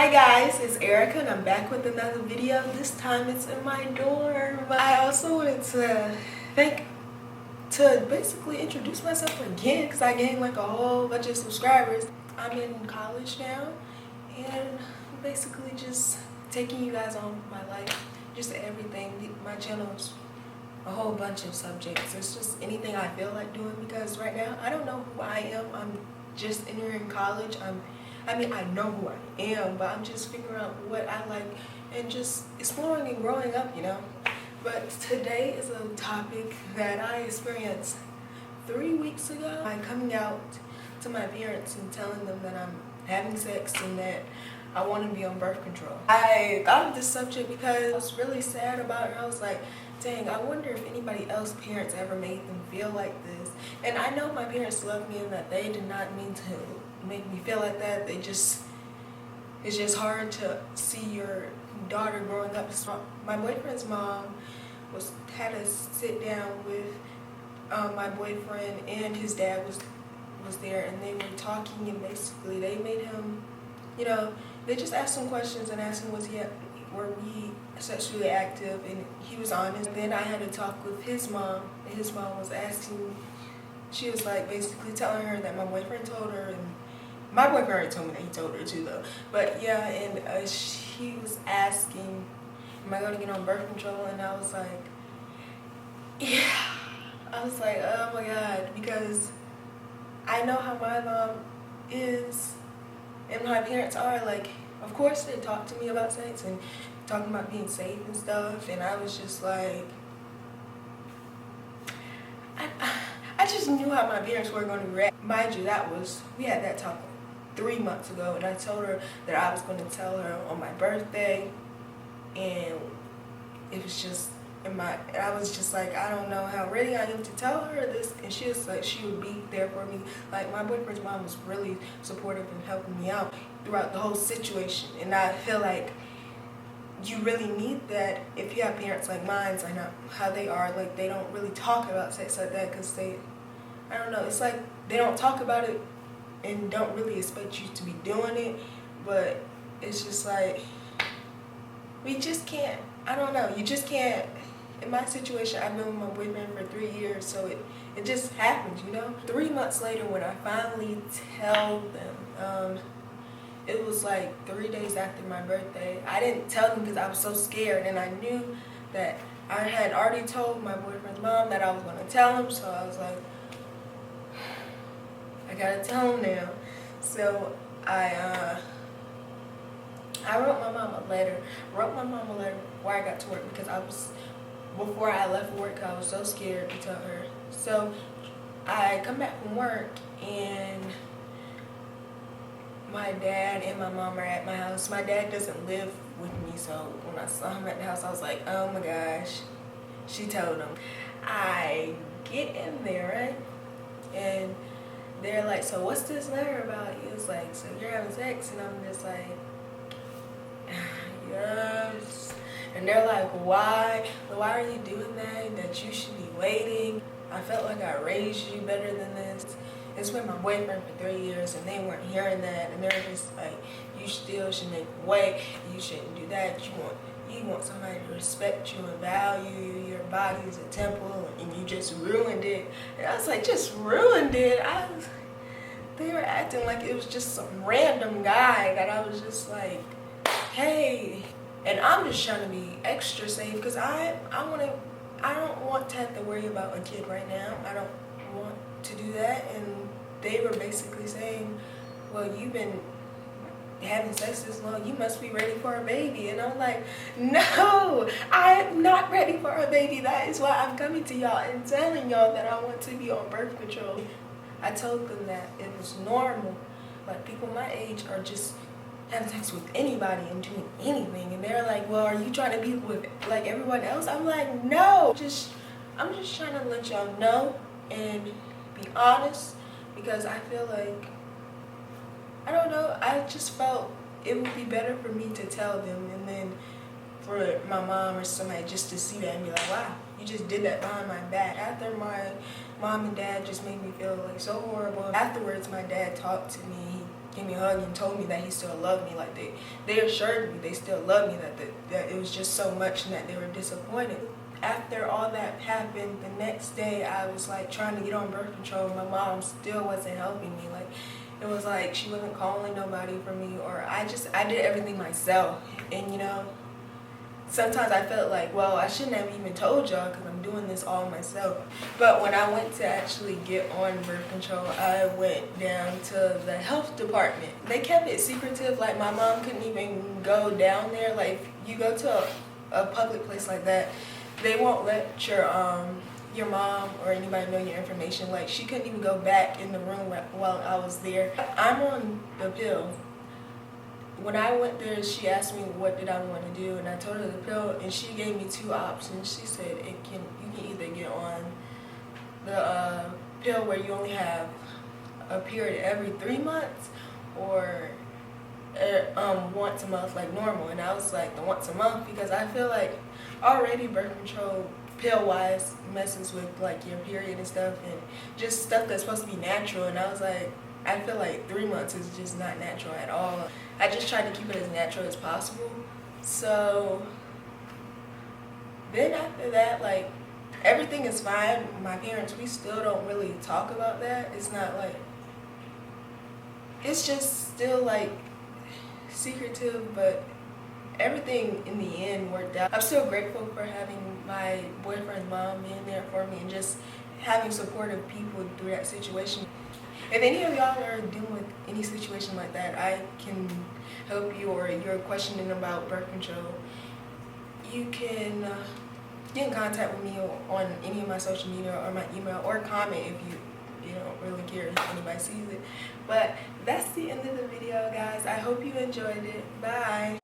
Hi guys, it's Erica and I'm back with another video. This time it's in my dorm. I also wanted to basically introduce myself again because I gained like a whole bunch of subscribers. I'm in college now and basically just taking you guys on my life, just everything. My channel's a whole bunch of subjects. It's just anything I feel like doing because right now I don't know who I am. I'm just entering college. I know who I am, but I'm just figuring out what I like and just exploring and growing up, you know. But today is a topic that I experienced 3 weeks ago. I'm coming out to my parents and telling them that I'm having sex and that I want to be on birth control. I thought of this subject because I was really sad about it. I was like, dang, I wonder if anybody else's parents ever made them feel like this. And I know my parents love me and that they did not mean to make me feel like that. It's just hard to see your daughter growing up. My boyfriend's mom had to sit down with my boyfriend, and his dad was there, and they were talking, and basically they made him, you know, they just asked him questions and asked him were we sexually active, and he was honest. And then I had to talk with his mom, and his mom was asking, she was like basically telling her that my boyfriend told her, and my boyfriend already told me that he told her too though. But yeah, and she was asking, am I going to get on birth control? And I was like, yeah. I was like, oh my God, because I know how my mom is and my parents are. Like, of course they talk to me about sex and talking about being safe and stuff, and I was just like, I just knew how my parents were going to react. Mind you, we had that talk 3 months ago, and I told her that I was going to tell her on my birthday, and it was just I was just like, I don't know how ready I am to tell her this, and she was like, she would be there for me. Like, my boyfriend's mom was really supportive and helping me out throughout the whole situation, and I feel like you really need that if you have parents like mine. I know how they are. Like, they don't really talk about sex like that because I don't know, it's like they don't talk about it and don't really expect you to be doing it, but it's just like, we just can't, I don't know, you just can't. In my situation, I've been with my boyfriend for 3 years, so it just happens, you know. 3 months later, when I finally tell them, it was like 3 days after my birthday. I didn't tell them because I was so scared, and I knew that I had already told my boyfriend's mom that I was going to tell him, so I was like, I gotta tell him now. So I wrote my mom a letter before I got to work, because before I left work, I was so scared to tell her. So I come back from work, and my dad and my mom are at my house. My dad doesn't live with me, so when I saw him at the house, I was like, oh my gosh, she told him. I get in there, right? And they're like, so what's this letter about? He was like, so you're having sex? And I'm just like, yes. And they're like, why are you doing that? That you should be waiting. I felt like I raised you better than this. It's been my boyfriend for 3 years, and they weren't hearing that, and they're just like, you still should make a way. You shouldn't do that. You want somebody to respect you and value you. Your body is a temple, and you just ruined it. And I was like, just ruined it? They were acting like it was just some random guy that I was just like, hey. And I'm just trying to be extra safe because I don't want to have to worry about a kid right now. I don't want to do that. And they were basically saying, well, you've been having sex this long, you must be ready for a baby. And I'm like, no, I'm not ready for a baby. That is why I'm coming to y'all and telling y'all that I want to be on birth control. I told them that it was normal. Like, people my age are just having sex with anybody and doing anything. And they're like, well, are you trying to be with like everyone else? I'm like, no, I'm just trying to let y'all know and be honest, because I feel like, I don't know, I just felt it would be better for me to tell them, and then for my mom or somebody just to see that and be like, wow, you just did that behind my back. After my mom and dad just made me feel like so horrible. Afterwards, my dad talked to me. gave me a hug and told me that he still loved me. Like they assured me they still loved me, that it was just so much and that they were disappointed. After all that happened, the next day I was like trying to get on birth control. My mom still wasn't helping me. Like it was like she wasn't calling nobody for me, or I did everything myself. And you know, sometimes I felt like, well, I shouldn't have even told y'all because I'm doing this all myself. But when I went to actually get on birth control, I went down to the health department. They kept it secretive. Like my mom couldn't even go down there. Like you go to a public place like that, they won't let your mom or anybody know your information. Like she couldn't even go back in the room while I was there. I'm on the pill. When I went there, she asked me what did I want to do, and I told her the pill, and she gave me two options. She said you can either get on the pill where you only have a period every 3 months, or once a month like normal. And I was like the once a month, because I feel like already birth control pill wise messes with like your period and stuff, and just stuff that's supposed to be natural. And I was like, I feel like 3 months is just not natural at all. I just tried to keep it as natural as possible. So then after that, like everything is fine. My parents, we still don't really talk about that. It's not like, it's just still like secretive, but everything in the end worked out. I'm still grateful for having my boyfriend's mom being there for me and just having supportive people through that situation. If any of y'all are dealing with any situation like that, I can help you, or you're questioning about birth control, you can get in contact with me on any of my social media or my email, or comment if you don't really care if anybody sees it. But that's the end of the video, guys. I hope you enjoyed it. Bye.